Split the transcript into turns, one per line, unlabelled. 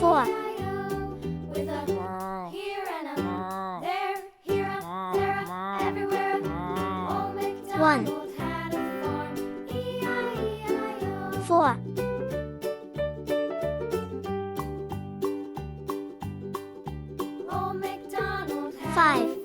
4,
With a here and a there, here, there, everywhere. Old MacDonald had a farm, E-I-E-I-O.
4,
Old MacDonald had
5,